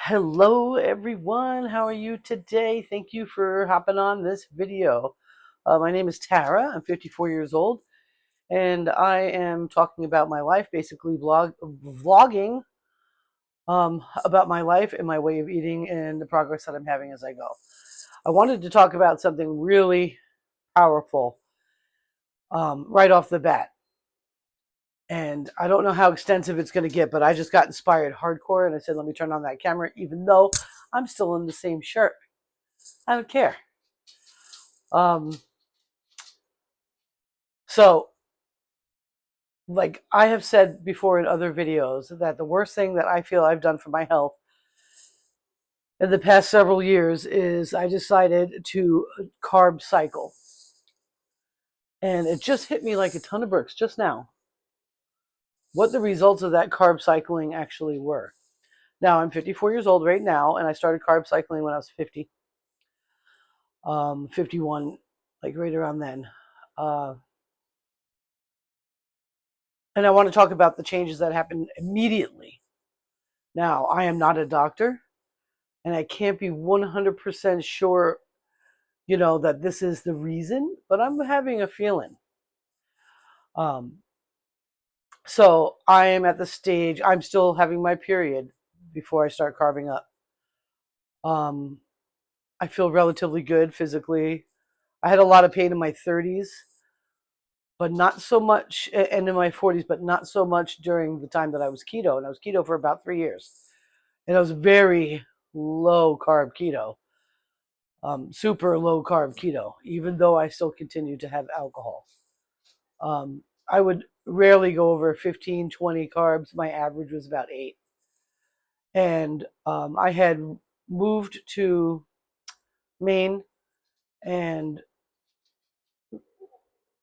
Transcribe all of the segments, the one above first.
Hello everyone, how are you today? Thank you for hopping on this video. My name is Tara, I'm 54 years old, and I am talking about my life, basically vlogging about my life and my way of eating and the progress that I'm having as I go. I wanted to talk about something really powerful right off the bat. And I don't know how extensive it's going to get, but I just got inspired hardcore and I said, let me turn on that camera, even though I'm still in the same shirt. I don't care. Um, so, like I have said before in other videos, that the worst thing that I feel I've done for my health in the past several years is I decided to carb cycle. And it just hit me like a ton of bricks just now what the results of that carb cycling actually were. Now, I'm 54 years old right now, and I started carb cycling when I was 50, 51, like right around then. Uh, and I want to talk about the changes that happened immediately. Now, I am not a doctor, and I can't be 100% sure, that this is the reason, but I'm having a feeling. Um, so I am at the stage, I'm still having my period before I start carving up. Um, I feel relatively good physically. I had a lot of pain in my 30s, but not so much, and in my 40s, but not so much during the time that I was keto. And I was keto for about 3 years. And I was very low carb keto, super low carb keto, even though I still continued to have alcohol. I would rarely go over 15, 20 carbs. My average was about 8. And I had moved to Maine and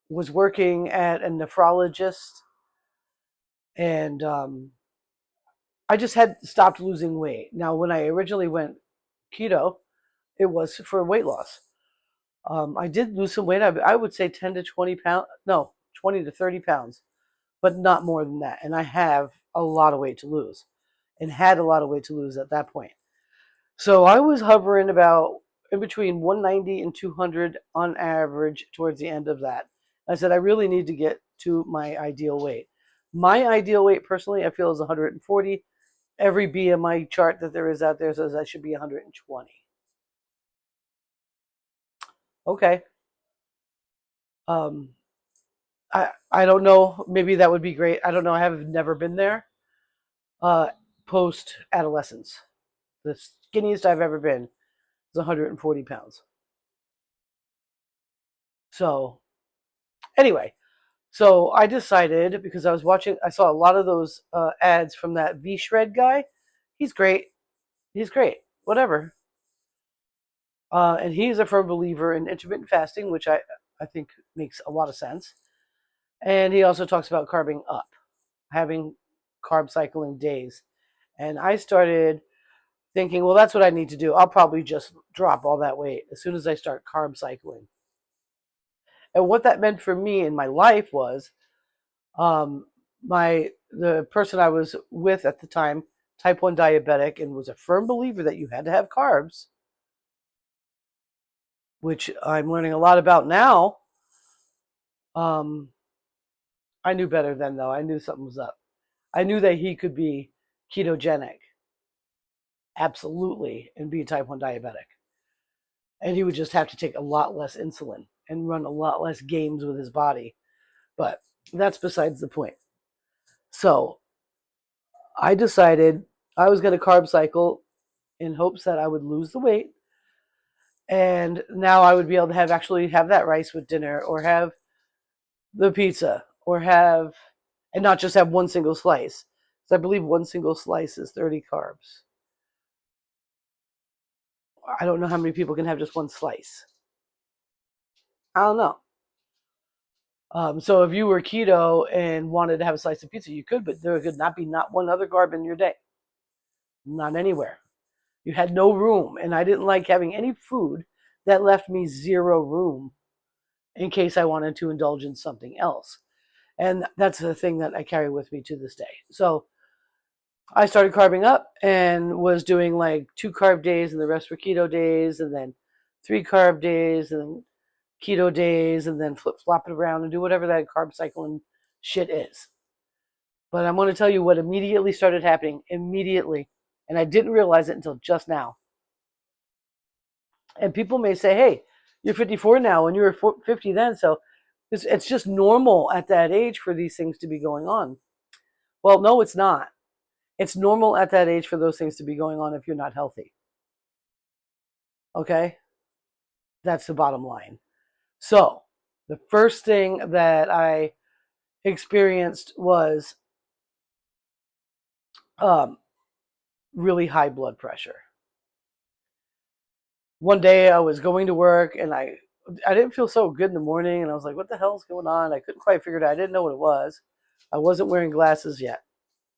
was working at a nephrologist. And I just had stopped losing weight. Now, when I originally went keto, it was for weight loss. I did lose some weight. I would say 10 to 20 pounds. No, 20 to 30 pounds, but not more than that. And I have a lot of weight to lose and had a lot of weight to lose at that point. So I was hovering about in between 190 and 200 on average towards the end of that. I said, I really need to get to my ideal weight. My ideal weight, personally, I feel is 140. Every BMI chart that there is out there says I should be 120. Okay. Um, I don't know. Maybe that would be great. I don't know. I have never been there. Uh, Post adolescence, the skinniest I've ever been is 140 pounds. So anyway, so I decided because I saw a lot of those ads from that V Shred guy. He's great. He's great. Whatever. And he's a firm believer in intermittent fasting, which I think makes a lot of sense. And he also talks about carving up, having carb cycling days. And I started thinking, well, that's what I need to do. I'll probably just drop all that weight as soon as I start carb cycling. And what that meant for me in my life was um, the person I was with at the time, type 1 diabetic, and was a firm believer that you had to have carbs, which I'm learning a lot about now. Um, I knew better then, though. I knew something was up. I knew that he could be ketogenic, absolutely, and be a type 1 diabetic. And he would just have to take a lot less insulin and run a lot less games with his body. But that's besides the point. So I decided I was going to carb cycle in hopes that I would lose the weight. And now I would be able to actually have that rice with dinner or have the pizza or and not just have one single slice. So I believe one single slice is 30 carbs. I don't know how many people can have just one slice. I don't know. So if you were keto and wanted to have a slice of pizza, you could, but there could not be not one other carb in your day. Not anywhere. You had no room. And I didn't like having any food that left me zero room in case I wanted to indulge in something else. And that's the thing that I carry with me to this day. So I started carbing up and was doing like 2 carb days and the rest were keto days, and then 3 carb days and then keto days, and then flip flop it around and do whatever that carb cycling shit is. But I'm going to tell you what immediately started happening. Immediately. And I didn't realize it until just now. And people may say, hey, you're 54 now and you were 50 then. So it's just normal at that age for these things to be going on. Well, no, it's not. It's normal at that age for those things to be going on if you're not healthy. Okay? That's the bottom line. So the first thing that I experienced was um, really high blood pressure. One day I was going to work and I didn't feel so good in the morning, and I was like, what the hell's going on? I couldn't quite figure it out. I didn't know what it was. I wasn't wearing glasses yet.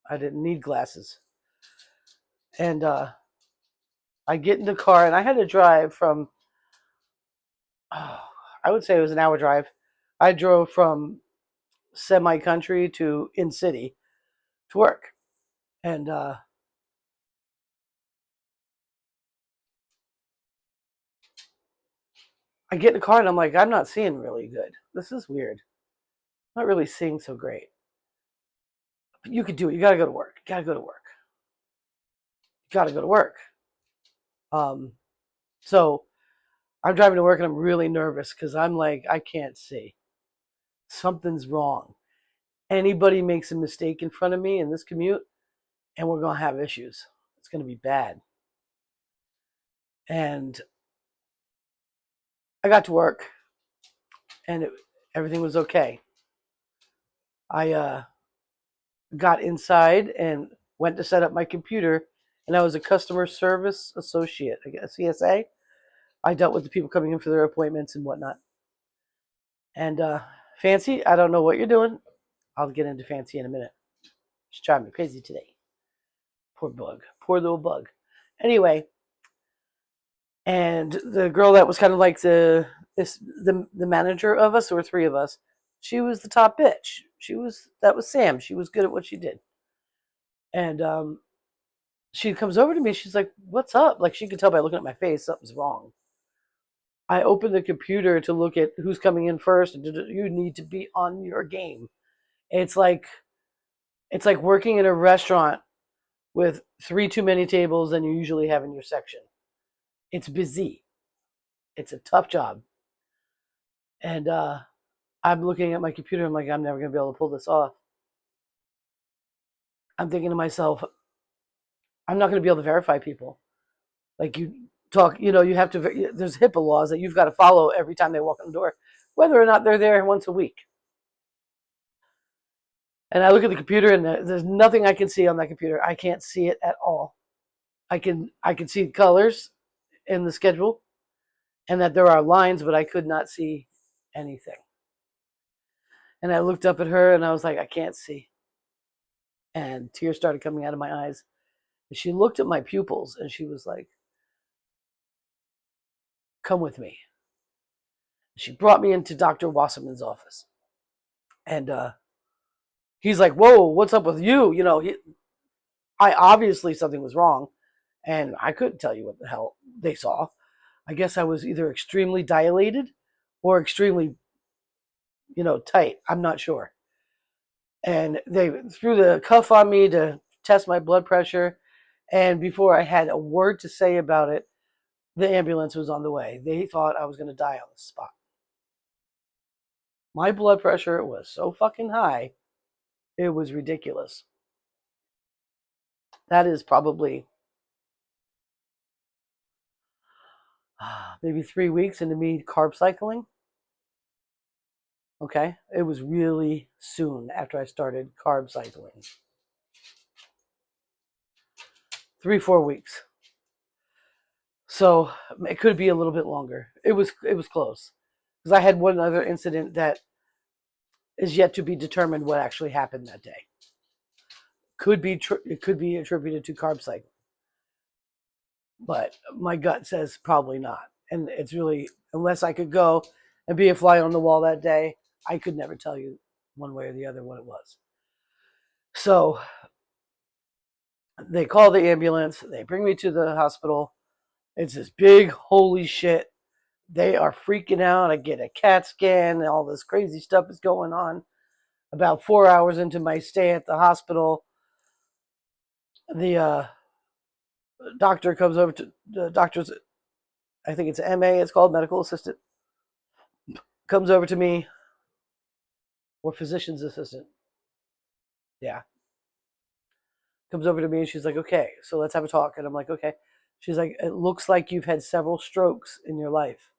I didn't need glasses. And I get in the car and I had to drive from I would say it was an hour drive. I drove from semi-country to in city to work. And I get in the car and I'm like, I'm not seeing really good. This is weird. I'm not really seeing so great. But you could do it. You got to go to work. You got to go to work. You got to go to work. Um, so I'm driving to work and I'm really nervous because I'm like, I can't see. Something's wrong. Anybody makes a mistake in front of me in this commute, and we're going to have issues. It's going to be bad. And I got to work and everything was okay. I got inside and went to set up my computer, and I was a customer service associate, a CSA. I dealt with the people coming in for their appointments and whatnot. And Fancy, I don't know what you're doing. I'll get into Fancy in a minute. She's driving me crazy today. Poor bug. Poor little bug. Anyway, and the girl that was kind of like the manager of us, or three of us, she was the top bitch. That was Sam. She was good at what she did. And she comes over to me. She's like, "What's up?" Like, she could tell by looking at my face something's wrong. I opened the computer to look at who's coming in first. And you need to be on your game. It's like working in a restaurant with three too many tables than you usually have in your section. It's busy. It's a tough job. And I'm looking at my computer. I'm like, I'm never going to be able to pull this off. I'm thinking to myself, I'm not going to be able to verify people. Like, you talk, you have to, there's HIPAA laws that you've got to follow every time they walk in the door, whether or not they're there once a week. And I look at the computer and there's nothing I can see on that computer. I can't see it at all. I can see colors in the schedule and that there are lines, but I could not see anything. And I looked up at her and I was like, I can't see. And tears started coming out of my eyes. And she looked at my pupils and she was like, come with me. She brought me into Dr. Wasserman's office. And he's like, whoa, what's up with you? I obviously something was wrong. And I couldn't tell you what the hell they saw. I guess I was either extremely dilated or extremely, tight. I'm not sure. And they threw the cuff on me to test my blood pressure. And before I had a word to say about it, the ambulance was on the way. They thought I was going to die on the spot. My blood pressure was so fucking high, it was ridiculous. That is probably maybe 3 weeks into me carb cycling. Okay. It was really soon after I started carb cycling. 3, 4 weeks. So it could be a little bit longer. It was close. Because I had one other incident that is yet to be determined what actually happened that day. It could be attributed to carb cycling, but my gut says probably not. And it's really, unless I could go and be a fly on the wall that day, I could never tell you one way or the other what it was. So They call the ambulance. They bring me to the hospital. It's this big holy shit. They are freaking out. I get a CAT scan and all this crazy stuff is going on. About 4 hours into my stay at the hospital, the doctor comes over to the doctor's, I think it's MA, it's called medical assistant, comes over to me, or physician's assistant. Yeah. Comes over to me and she's like, okay, so let's have a talk. And I'm like, okay. She's like, it looks like you've had several strokes in your life.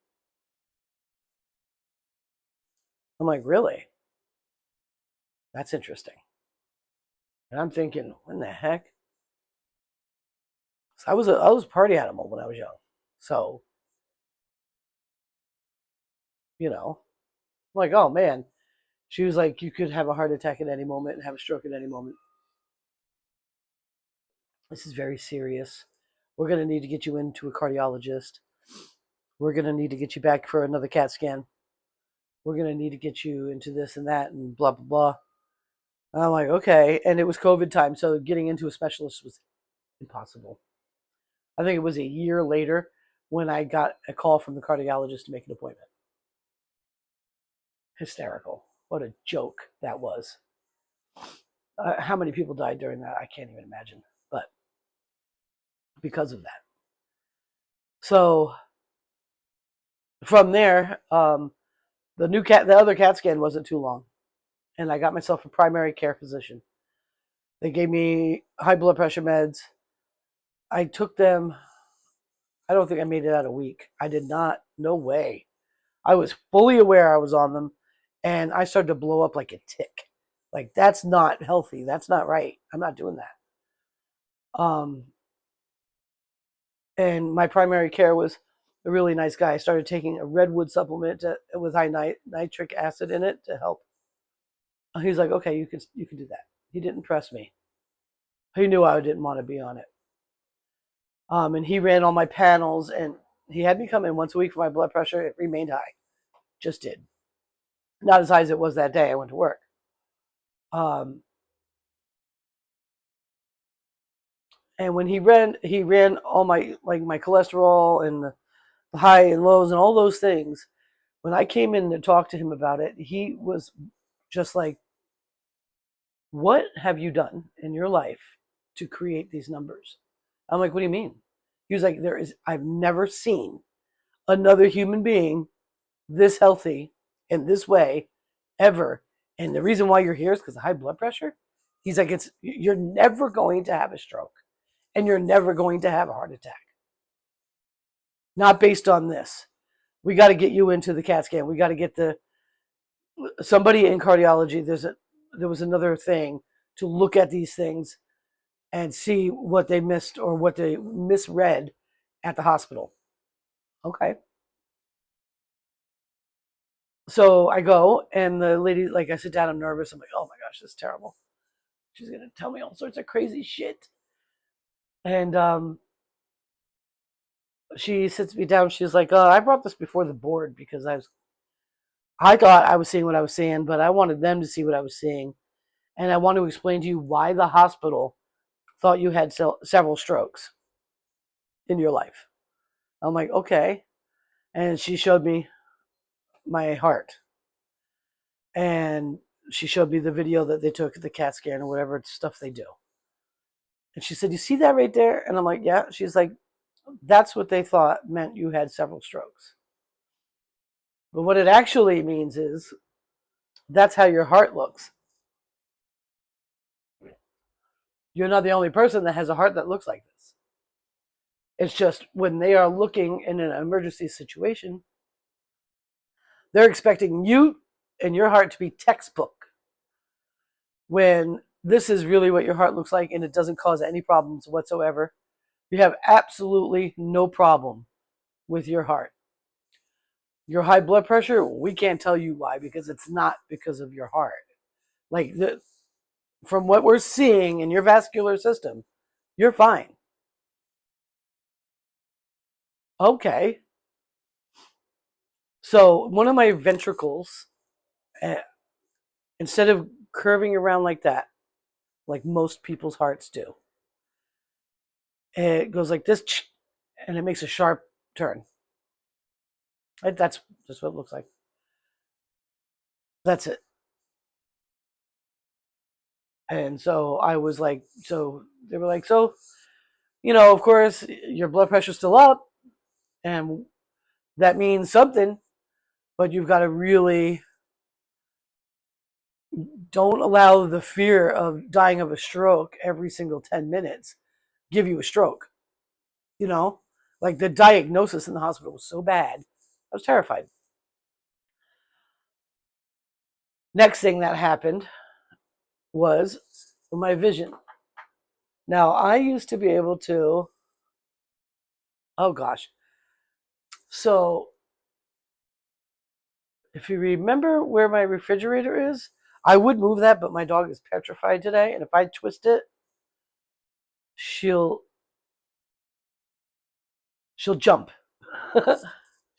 I'm like, really? That's interesting. And I'm thinking, when the heck? So I was a party animal when I was young. So, I'm like, oh man. She was like, you could have a heart attack at any moment and have a stroke at any moment. This is very serious. We're going to need to get you into a cardiologist. We're going to need to get you back for another CAT scan. We're going to need to get you into this and that and blah, blah, blah. And I'm like, okay. And it was COVID time, so getting into a specialist was impossible. I think it was a year later when I got a call from the cardiologist to make an appointment. Hysterical. What a joke that was. How many people died during that? I can't even imagine. But because of that. So from there, the other CAT scan wasn't too long, and I got myself a primary care physician. They gave me high blood pressure meds. I took them. I don't think I made it out a week. I did not. No way. I was fully aware I was on them, and I started to blow up like a tick. Like, that's not healthy. That's not right. I'm not doing that. And my primary care was a really nice guy. I started taking a redwood supplement with high nitric acid in it to help. He's like, okay, you can do that. He didn't press me. He knew I didn't want to be on it. And he ran all my panels, and he had me come in once a week for my blood pressure. It remained high, just did. Not as high as it was that day I went to work. Um, and when he ran all my cholesterol and the high and lows and all those things. When I came in to talk to him about it, he was just like, "What have you done in your life to create these numbers?" I'm like, "What do you mean?" He was like, I've never seen another human being this healthy in this way ever. And the reason why you're here is because of high blood pressure. He's like, you're never going to have a stroke and you're never going to have a heart attack. Not based on this. We got to get you into the CAT scan. We got to get somebody in cardiology. There was another thing to look at these things and see what they missed or what they misread at the hospital. Okay. So I go, and the lady, like, I sit down, I'm nervous. I'm like, oh my gosh, this is terrible. She's going to tell me all sorts of crazy shit. And she sits me down. She's like, I brought this before the board because I thought I was seeing what I was seeing, but I wanted them to see what I was seeing. And I want to explain to you why the hospital thought you had several strokes in your life. I'm like, okay. And she showed me my heart. And she showed me the video that they took, the CAT scan or whatever stuff they do. And she said, you see that right there? And I'm like, yeah. She's like, that's what they thought meant you had several strokes. But what it actually means is that's how your heart looks. You're not the only person that has a heart that looks like this. It's just when they are looking in an emergency situation, they're expecting you and your heart to be textbook when this is really what your heart looks like and it doesn't cause any problems whatsoever. You have absolutely no problem with your heart. Your high blood pressure, we can't tell you why because it's not because of your heart. Like from what we're seeing in your vascular system, you're fine. Okay. So one of my ventricles, uh, instead of curving around like that, like most people's hearts do, It goes like this, and it makes a sharp turn. That's just what it looks like. That's it. And so I was like, so they were like, so, of course, your blood pressure's still up, and that means something, but you've got to really don't allow the fear of dying of a stroke every single 10 minutes give you a stroke. You know, like the diagnosis in the hospital was so bad. I was terrified. Next thing that happened was my vision. Now, I used to be able to, oh gosh. So, if you remember where my refrigerator is, I would move that, but my dog is petrified today. And if I twist it, she'll jump.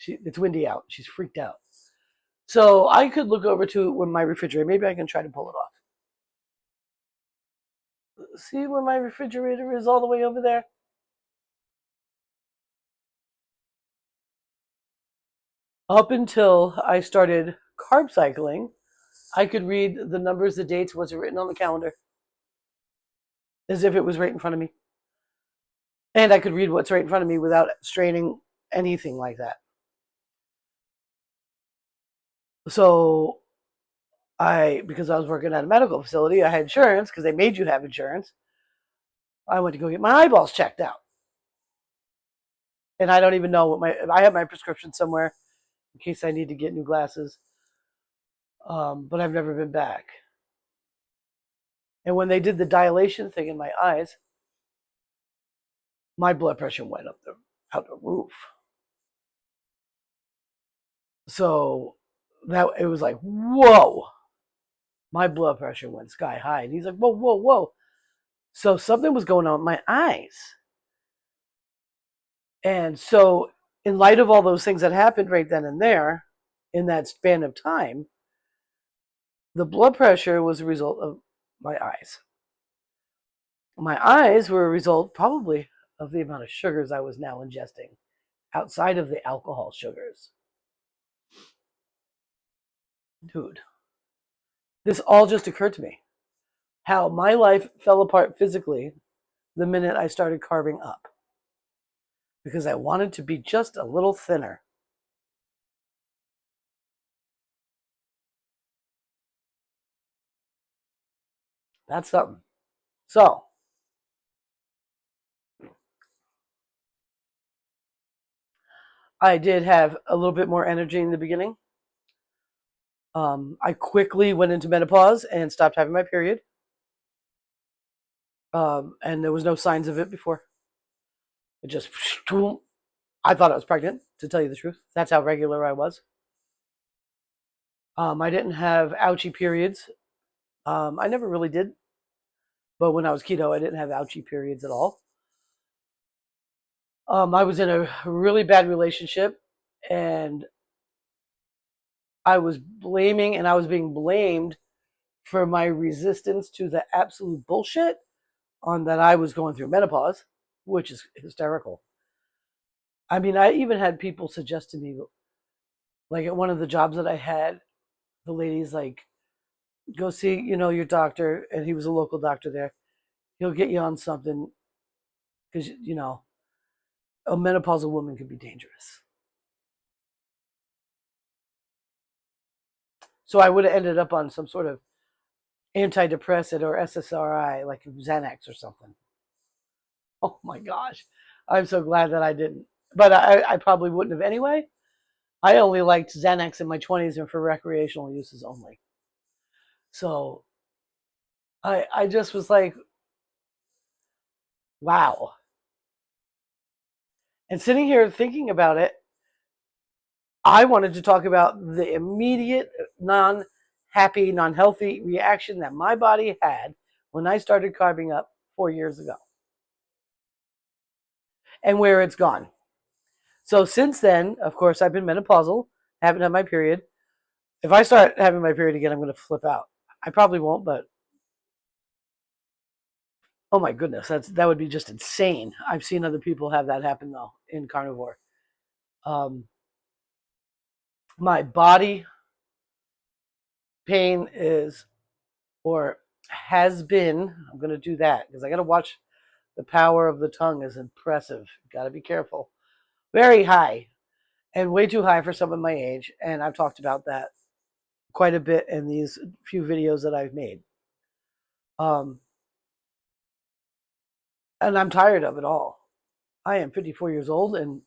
It's windy out. She's freaked out. So I could look over to where my refrigerator. Maybe I can try to pull it off. See where my refrigerator is all the way over there? Up until I started carb cycling, I could read the numbers, the dates, what's written on the calendar, as if it was right in front of me. And I could read what's right in front of me without straining anything like that. So because I was working at a medical facility, I had insurance because they made you have insurance. I went to go get my eyeballs checked out. And I don't even know I have my prescription somewhere in case I need to get new glasses. But I've never been back. And when they did the dilation thing in my eyes, my blood pressure went out the roof. So that it was like, whoa, my blood pressure went sky high. And he's like, whoa, whoa, whoa. So something was going on with my eyes. And so, in light of all those things that happened right then and there, in that span of time, the blood pressure was a result of my eyes. My eyes were a result, probably, of the amount of sugars I was now ingesting outside of the alcohol sugars. Dude, this all just occurred to me. How my life fell apart physically the minute I started carving up. Because I wanted to be just a little thinner. That's something. So, I did have a little bit more energy in the beginning. I quickly went into menopause and stopped having my period. And there was no signs of it before. It just, I thought I was pregnant, to tell you the truth. That's how regular I was. I didn't have ouchy periods. I never really did. But when I was keto, I didn't have ouchy periods at all. I was in a really bad relationship, and I was being blamed for my resistance to the absolute bullshit on that I was going through menopause, which is hysterical. I mean, I even had people suggest to me, like at one of the jobs that I had, the lady's like, go see, your doctor. And he was a local doctor there. He'll get you on something because, a menopausal woman can be dangerous. So I would have ended up on some sort of antidepressant or SSRI, like Xanax or something. Oh my gosh. I'm so glad that I didn't. But I probably wouldn't have anyway. I only liked Xanax in my 20s and for recreational uses only. So I just was like, wow. And sitting here thinking about it, I wanted to talk about the immediate non-happy, non-healthy reaction that my body had when I started carving up 4 years ago and where it's gone. So since then, of course, I've been menopausal, haven't had my period. If I start having my period again, I'm going to flip out. I probably won't, but Oh my goodness, that would be just insane. I've seen other people have that happen though in carnivore. Um, my body pain is or has been. I'm going to do that because I got to watch. The power of the tongue is impressive. Got to be careful. Very high and way too high for someone my age. And I've talked about that quite a bit in these few videos that I've made. Um, and I'm tired of it all. I am 54 years old, and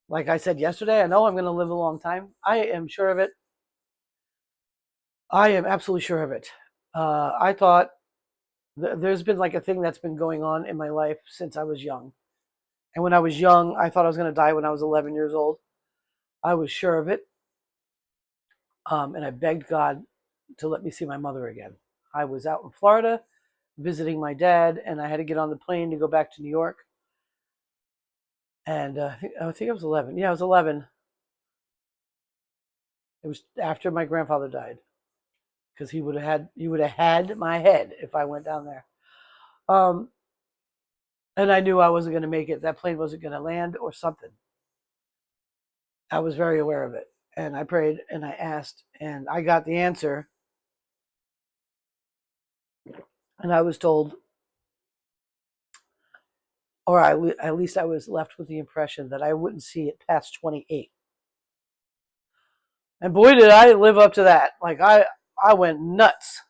like I said yesterday, I know I'm going to live a long time. I am sure of it. I am absolutely sure of it. I thought there's been like a thing that's been going on in my life since I was young. And when I was young, I thought I was going to die when I was 11 years old. I was sure of it. And I begged God to let me see my mother again. I was out in Florida visiting my dad, and I had to get on the plane to go back to New York. And I think I was 11. Yeah, I was 11. It was after my grandfather died, because he would have had my head if I went down there. Um, and I knew I wasn't going to make it. That plane wasn't going to land or something. I was very aware of it, and I prayed and I asked, and I got the answer. And I was told, or at least I was left with the impression that I wouldn't see it past 28. And boy, did I live up to that. Like I went nuts.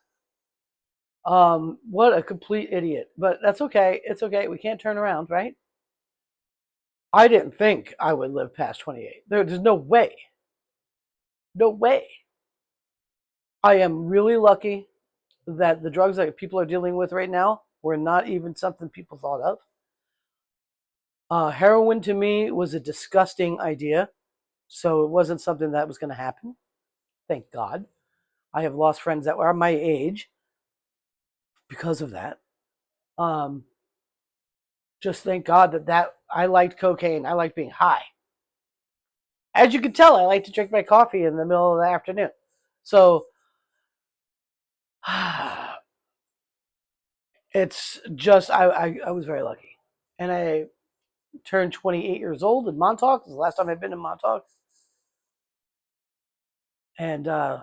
What a complete idiot. But that's okay. It's okay. We can't turn around, right? I didn't think I would live past 28. There's no way. No way. I am really lucky that the drugs that people are dealing with right now were not even something people thought of. Heroin to me was a disgusting idea, so it wasn't something that was going to happen. Thank God. I have lost friends that were my age because of that. Um, just thank God that I liked cocaine. I liked being high. As you can tell, I like to drink my coffee in the middle of the afternoon. So it's just I was very lucky, and I turned 28 years old in Montauk. This is the last time I've been in Montauk, and I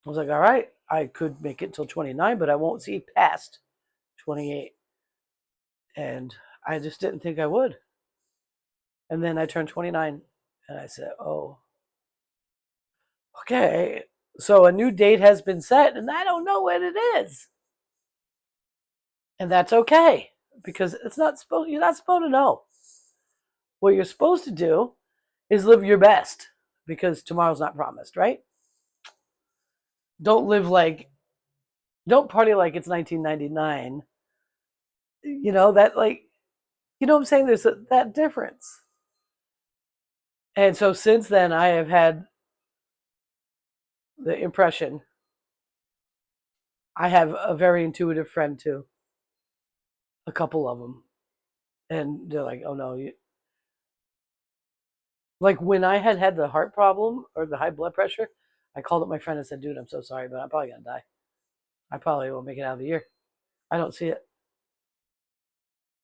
was like, all right, I could make it till 29, but I won't see past 28, and I just didn't think I would. And then I turned 29, and I said, oh, okay. So a new date has been set, and I don't know when it is. And that's okay, because you're not supposed to know. What you're supposed to do is live your best, because tomorrow's not promised, right? Don't live like don't party like it's 1999. That like what I'm saying, there's that difference. And so since then I have had the impression. I have a very intuitive friend too, a couple of them, and they're like, "Oh no, like when I had the heart problem or the high blood pressure, I called up my friend and said, dude, I'm so sorry, but I'm probably gonna die. I probably won't make it out of the year. I don't see it."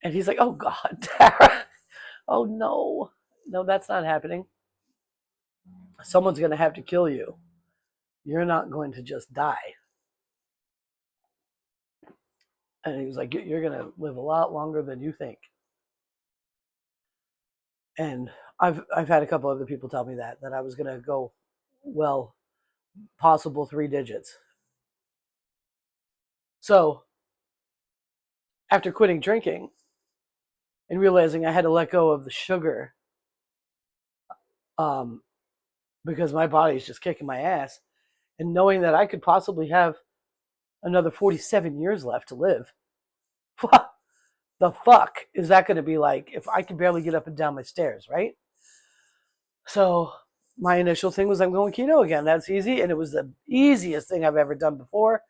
And he's like, "Oh God, Tara, oh no, no, that's not happening. Someone's gonna have to kill you. You're not going to just die." And he was like, "You're gonna live a lot longer than you think." And I've had a couple other people tell me that I was gonna go, well, possible 3 digits. So after quitting drinking and realizing I had to let go of the sugar, um, because my body's just kicking my ass, and knowing that I could possibly have another 47 years left to live, what the fuck is that going to be like if I can barely get up and down my stairs, right? So my initial thing was I'm going keto again. That's easy, and it was the easiest thing I've ever done before.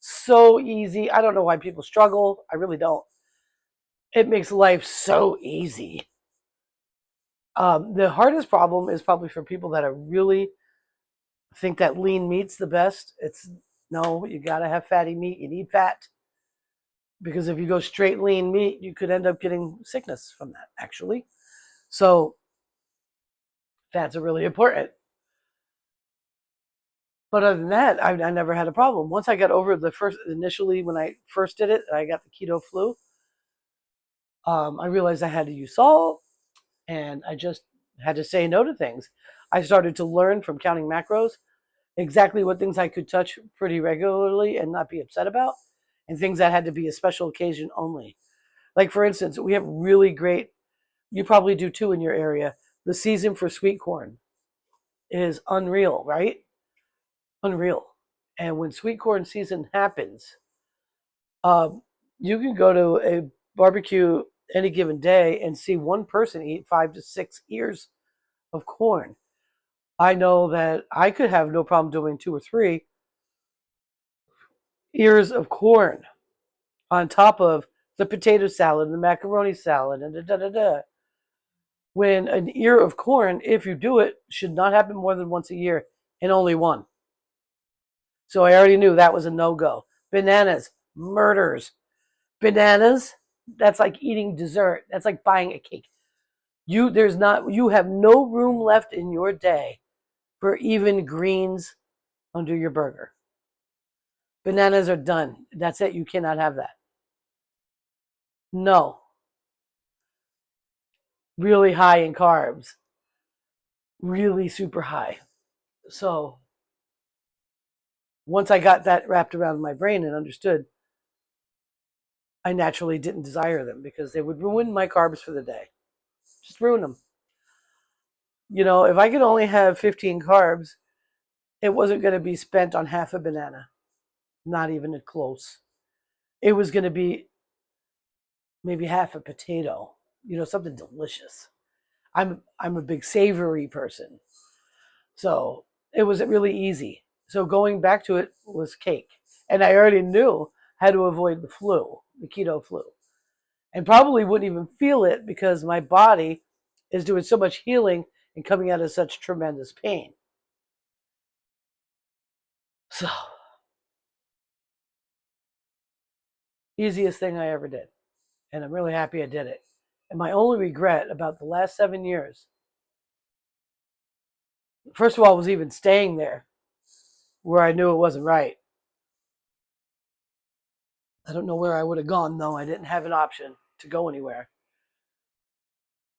So easy. I don't know why people struggle. I really don't. It makes life so easy. The hardest problem is probably for people that are really think that lean meat's the best. It's no, you gotta have fatty meat. You need fat. because if you go straight lean meat, you could end up getting sickness from that, actually. So fats are really important. But other than that, I never had a problem. Once I got over the first, initially when I first did it, I got the keto flu. I realized I had to use salt, and I just had to say no to things. I started to learn from counting macros exactly what things I could touch pretty regularly and not be upset about, and things that had to be a special occasion only. Like, for instance, we have really great, you probably do too in your area, the season for sweet corn is unreal, right? Unreal. And when sweet corn season happens, um, you can go to a barbecue any given day and see one person eat 5 to 6 ears of corn. I know that I could have no problem doing 2 or 3 ears of corn on top of the potato salad and the macaroni salad and da da da da. When an ear of corn, if you do it, should not happen more than once a year and only one. So I already knew that was a no-go. Bananas, murders. Bananas, that's like eating dessert. That's like buying a cake. You have no room left in your day for even greens under your burger. Bananas are done. That's it. You cannot have that. No. Really high in carbs. Really super high. So once I got that wrapped around my brain and understood, I naturally didn't desire them because they would ruin my carbs for the day. Just ruin them. If I could only have 15 carbs, it wasn't going to be spent on half a banana. Not even close. It was going to be maybe half a potato, something delicious. I'm a big savory person. So it was really easy. So going back to it was cake. And I already knew how to avoid the flu, the keto flu. And probably wouldn't even feel it because my body is doing so much healing and coming out of such tremendous pain. So, easiest thing I ever did. And I'm really happy I did it. And my only regret about the last 7 years, first of all, was even staying there where I knew it wasn't right. I don't know where I would have gone, though. I didn't have an option to go anywhere.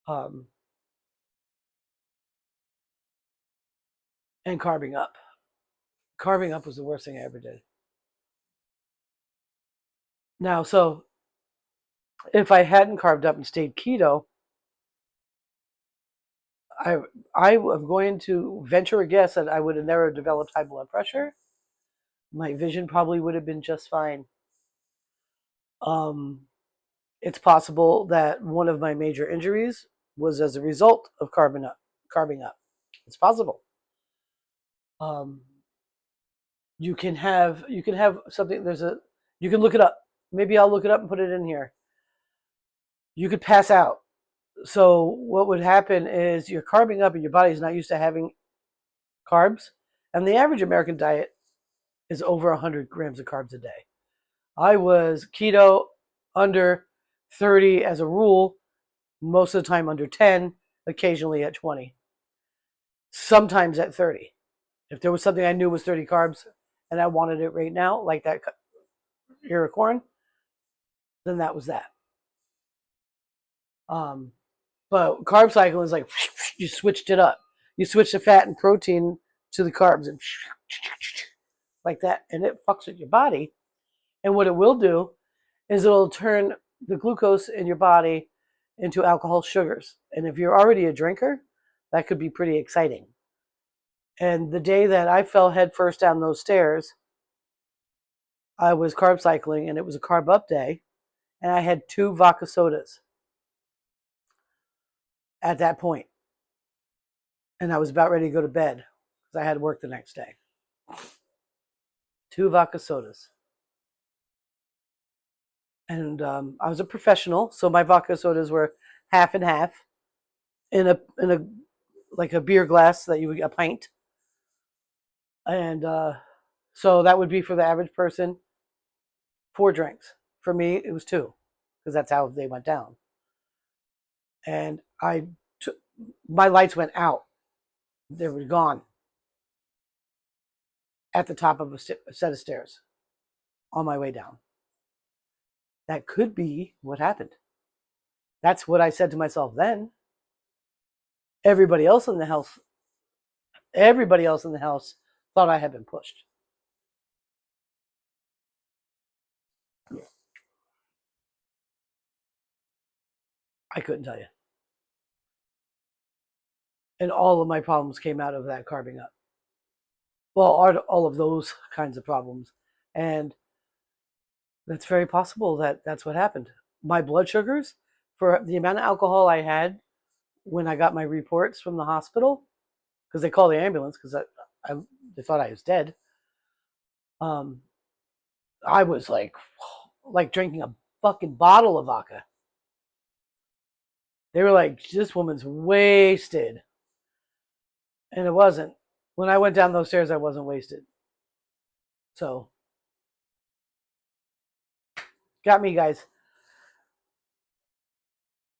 Um, and carving up. Carving up was the worst thing I ever did. Now, so if I hadn't carved up and stayed keto, I I am going to venture a guess that I would have never developed high blood pressure. My vision probably would have been just fine. Um, it's possible that one of my major injuries was as a result of carving up. It's possible. Um, you can have something. You can look it up. Maybe I'll look it up and put it in here. You could pass out. So what would happen is you're carving up and your body is not used to having carbs. And the average American diet is over 100 grams of carbs a day. I was keto under 30 as a rule, most of the time under 10, occasionally at 20, sometimes at 30. If there was something I knew was 30 carbs and I wanted it right now, like that ear of corn, then that was that. Um, but carb cycle is like you switched it up. You switch the fat and protein to the carbs and like that, and it fucks with your body. And what it will do is it'll turn the glucose in your body into alcohol sugars. And if you're already a drinker, that could be pretty exciting. And the day that I fell headfirst down those stairs, I was carb cycling and it was a carb up day. And I had 2 vodka sodas at that point. And I was about ready to go to bed because I had work the next day. 2 vodka sodas. And I was a professional, so my vodka sodas were half and half in a like a beer glass that you would a pint. And so that would be for the average person 4 drinks For me, it was 2 because that's how they went down. And my lights went out. They were gone at the top of a set of stairs on my way down. That could be what happened. That's what I said to myself then. Everybody else in the house, everybody else in the house thought I had been pushed. I couldn't tell you. And all of my problems came out of that carving up. Well, all of those kinds of problems. And that's very possible that that's what happened. My blood sugars, for the amount of alcohol I had when I got my reports from the hospital, because they called the ambulance because they thought I was dead. I was like drinking a fucking bottle of vodka. They were like, this woman's wasted. And it wasn't. When I went down those stairs, I wasn't wasted. So, got me, guys.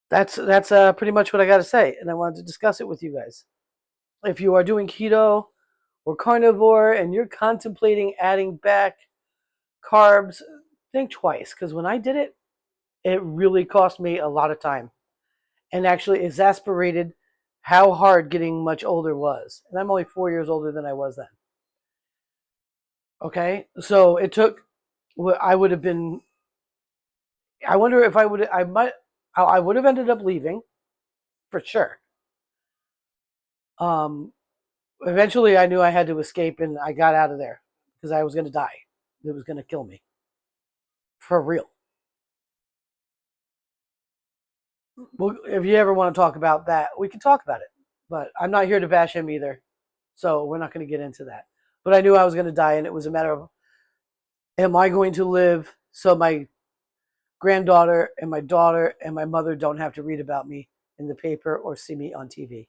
That's pretty much what I got to say. And I wanted to discuss it with you guys. If you are doing keto or carnivore and you're contemplating adding back carbs, think twice. Because when I did it, it really cost me a lot of time and actually exasperated how hard getting much older was. And I'm only 4 years older than I was then. Okay, so it took. I would have been. I wonder if I would. I might. I would have ended up leaving, for sure. Um, Eventually, I knew I had to escape, and I got out of there because I was going to die. It was going to kill me, for real. Well, if you ever want to talk about that, we can talk about it. But I'm not here to bash him either, so we're not going to get into that. But I knew I was going to die, and it was a matter of, am I going to live so my granddaughter and my daughter and my mother don't have to read about me in the paper or see me on TV?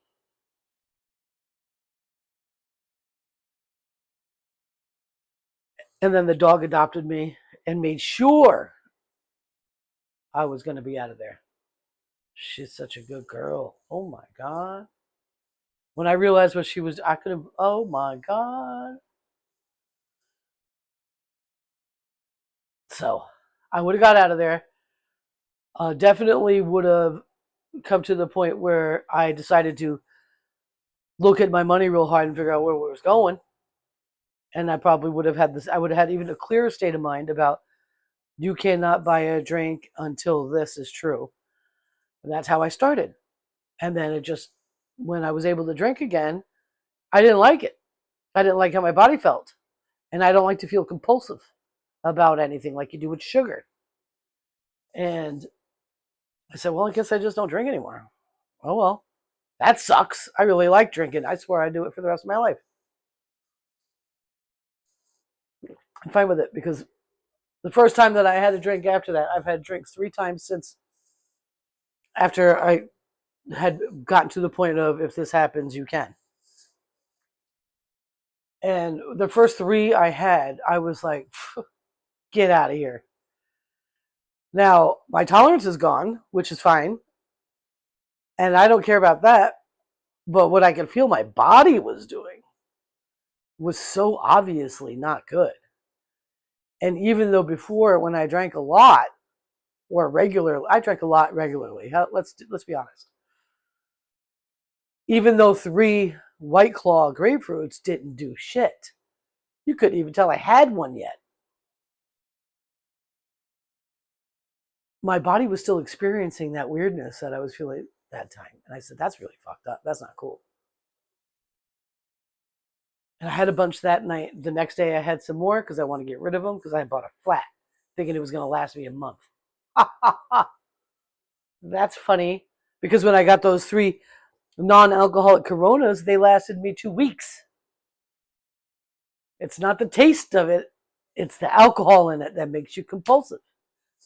And then the dog adopted me and made sure I was going to be out of there. She's such a good girl. Oh my God. When I realized what she was, I could have, oh my God. So I would have got out of there. Definitely would have come to the point where I decided to look at my money real hard and figure out where it was going. And I probably would have had this, I would have had even a clearer state of mind about you cannot buy a drink until this is true. And that's how I started. And then it just, when I was able to drink again, I didn't like it. I didn't like how my body felt. And I don't like to feel compulsive about anything like you do with sugar. And I said, well, I guess I just don't drink anymore. Oh, well, that sucks. I really like drinking. I swear I'd do it for the rest of my life. I'm fine with it because the first time that I had a drink after that, I've had drinks 3 times since, after I had gotten to the point of, if this happens, you can. And the first 3 I had, I was like, get out of here. Now, my tolerance is gone, which is fine. And I don't care about that. But what I could feel my body was doing was so obviously not good. And even though before, when I drank a lot, or regularly, I drank a lot regularly. Let's be honest. Even though 3 White Claw grapefruits didn't do shit, you couldn't even tell I had one yet. My body was still experiencing that weirdness that I was feeling that time. And I said, that's really fucked up. That's not cool. And I had a bunch that night. The next day I had some more because I want to get rid of them because I bought a flat thinking it was going to last me a month. That's funny because when I got those 3 non-alcoholic Coronas, they lasted me 2 weeks. It's not the taste of it, it's the alcohol in it that makes you compulsive.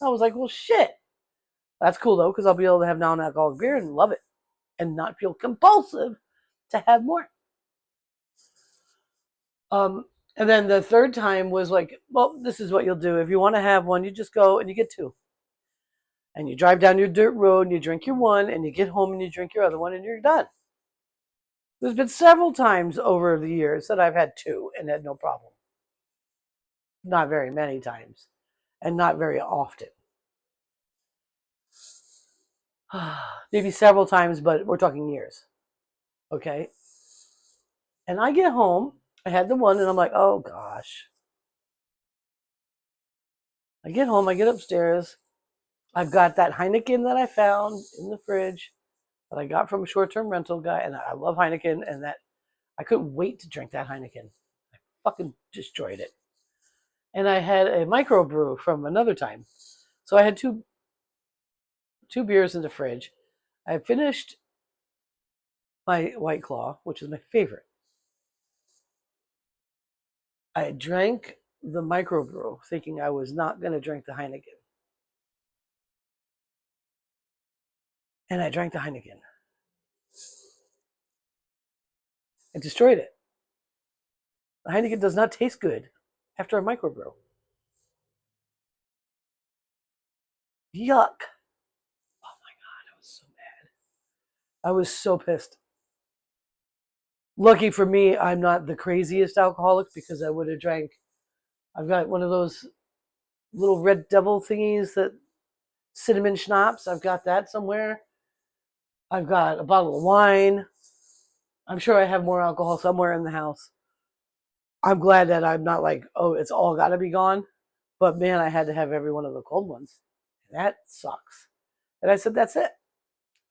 I was like, well, shit. That's cool though, because I'll be able to have non-alcoholic beer and love it and not feel compulsive to have more. And then the third time was like, well, this is what you'll do. If you want to have one, you just go and you get two. And you drive down your dirt road and you drink your one and you get home and you drink your other one and you're done. There's been several times over the years that I've had two and had no problem. Not very many times and not very often. Maybe several times, but we're talking years. Okay. And I get home, I had the one and I'm like, oh gosh. I get home, I get upstairs. I've got that Heineken that I found in the fridge that I got from a short-term rental guy, and I love Heineken, and that I couldn't wait to drink that Heineken. I fucking destroyed it. And I had a microbrew from another time, so I had two beers in the fridge. I finished my White Claw, which is my favorite. I drank the microbrew, thinking I was not going to drink the Heineken, and I drank the Heineken. I destroyed it. The Heineken does not taste good after a microbrew. Yuck. Oh my God, I was so mad. I was so pissed. Lucky for me, I'm not the craziest alcoholic because I would have drank. I've got one of those little red devil thingies that cinnamon schnapps. I've got that somewhere. I've got a bottle of wine. I'm sure I have more alcohol somewhere in the house. I'm glad that I'm not like, oh, it's all got to be gone. But man, I had to have every one of the cold ones. That sucks. And I said, that's it.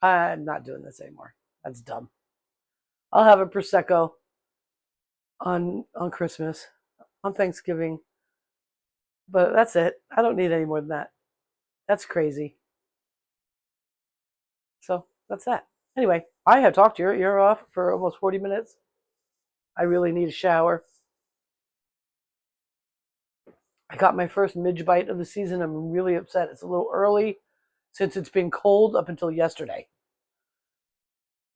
I'm not doing this anymore. That's dumb. I'll have a prosecco on Christmas, on Thanksgiving, but that's it. I don't need any more than that. That's crazy. So that's that. Anyway, I have talked your ear off for almost 40 minutes. I really need a shower. I got my first midge bite of the season. I'm really upset. It's a little early since it's been cold up until yesterday.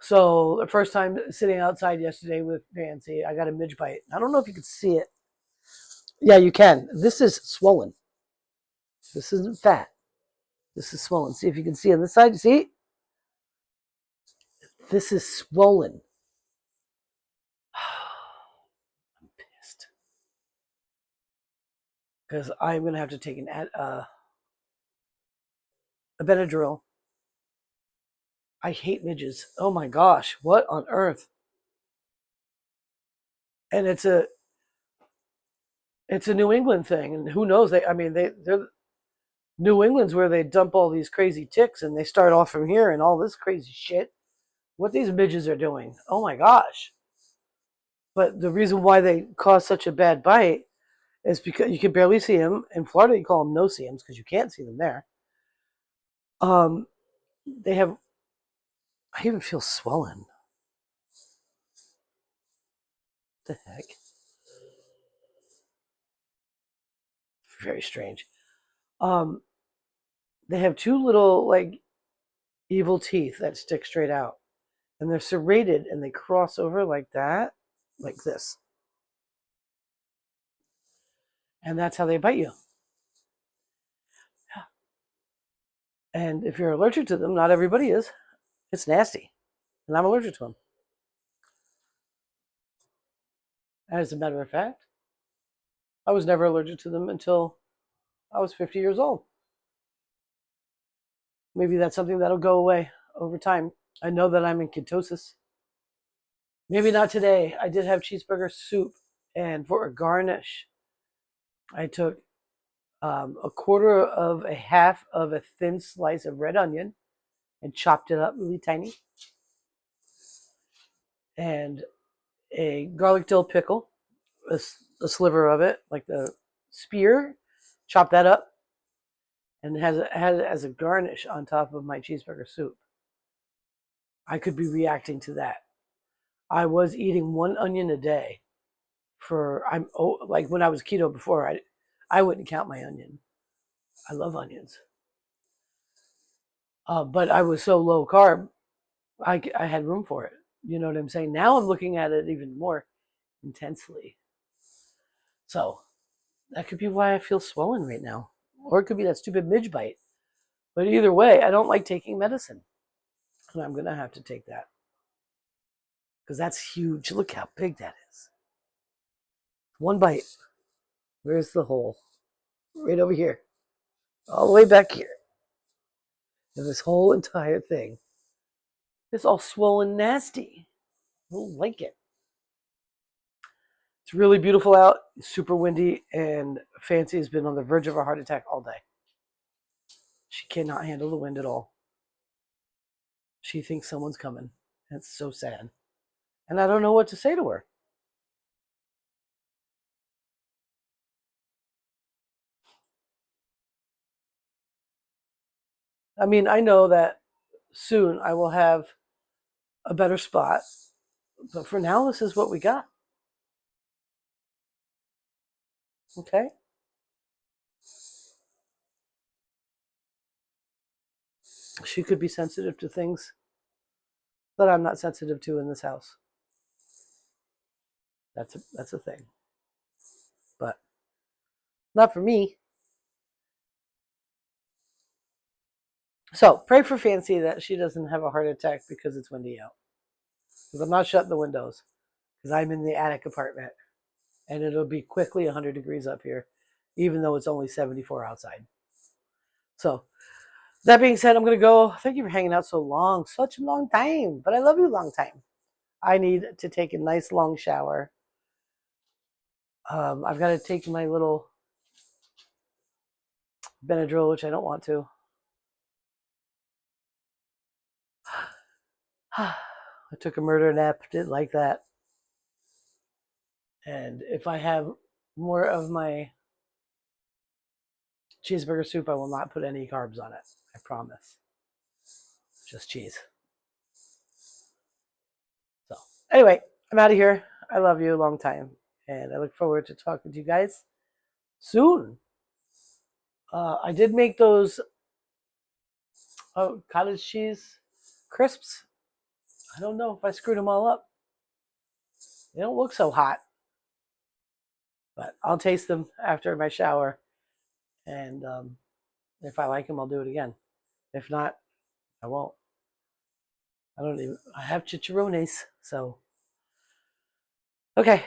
So the first time sitting outside yesterday with Fancy, I got a midge bite. I don't know if you could see it. Yeah, you can. This is swollen. This isn't fat. This is swollen. See if you can see on this side. You see? This is swollen. I'm pissed. Because I'm going to have to take a Benadryl. I hate midges. Oh my gosh. What on earth? And it's a New England thing. And who knows? They're New England's where they dump all these crazy ticks and they start off from here and all this crazy shit. What these midges are doing. Oh my gosh. But the reason why they cause such a bad bite is because you can barely see them. In Florida, you call them no-see-ums because you can't see them there. They have, I even feel swollen. What the heck? Very strange. Um, they have two little, like, evil teeth that stick straight out. And they're serrated and they cross over like that, like this. And that's how they bite you. And if you're allergic to them, not everybody is. It's nasty. And I'm allergic to them. As a matter of fact, I was never allergic to them until I was 50 years old. Maybe that's something that'll go away over time. I know that I'm in ketosis. Maybe not today. I did have cheeseburger soup, and for a garnish, I took a quarter of a half of a thin slice of red onion and chopped it up really tiny, and a garlic dill pickle, a sliver of it, like the spear, chop that up, and had it as a garnish on top of my cheeseburger soup. I could be reacting to that. I was eating one onion a day like when I was keto before. I wouldn't count my onion. I love onions, but I was so low carb, I had room for it. You know what I'm saying? Now I'm looking at it even more intensely. So that could be why I feel swollen right now. Or it could be that stupid midge bite. But either way, I don't like taking medicine. And I'm going to have to take that. Because that's huge. Look how big that is. One bite. Where's the hole? Right over here. All the way back here. And this whole entire thing is all swollen nasty. I don't like it. It's really beautiful out, super windy, and Fancy has been on the verge of a heart attack all day. She cannot handle the wind at all. She thinks someone's coming. And it's so sad. And I don't know what to say to her. I mean, I know that soon I will have a better spot. But for now, this is what we got. Okay? She could be sensitive to things that I'm not sensitive to in this house. That's a thing. But not for me. So pray for Fancy that she doesn't have a heart attack because it's windy out. Because I'm not shutting the windows. Because I'm in the attic apartment. And it'll be quickly 100 degrees up here, even though it's only 74 outside. So that being said, I'm going to go. Thank you for hanging out so long. Such a long time. But I love you long time. I need to take a nice long shower. I've got to take my little Benadryl, which I don't want to. I took a murder nap. Didn't like that. And if I have more of my cheeseburger soup, I will not put any carbs on it. I promise. Just cheese. So anyway, I'm out of here. I love you a long time. And I look forward to talking to you guys soon. I did make those cottage cheese crisps. I don't know if I screwed them all up. They don't look so hot. But I'll taste them after my shower. And if I like them, I'll do it again. If not, I won't. I have chicharrones. So, okay.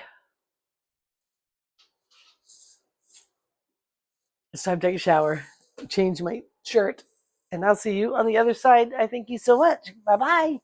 It's time to take a shower, change my shirt, and I'll see you on the other side. I thank you so much. Bye bye.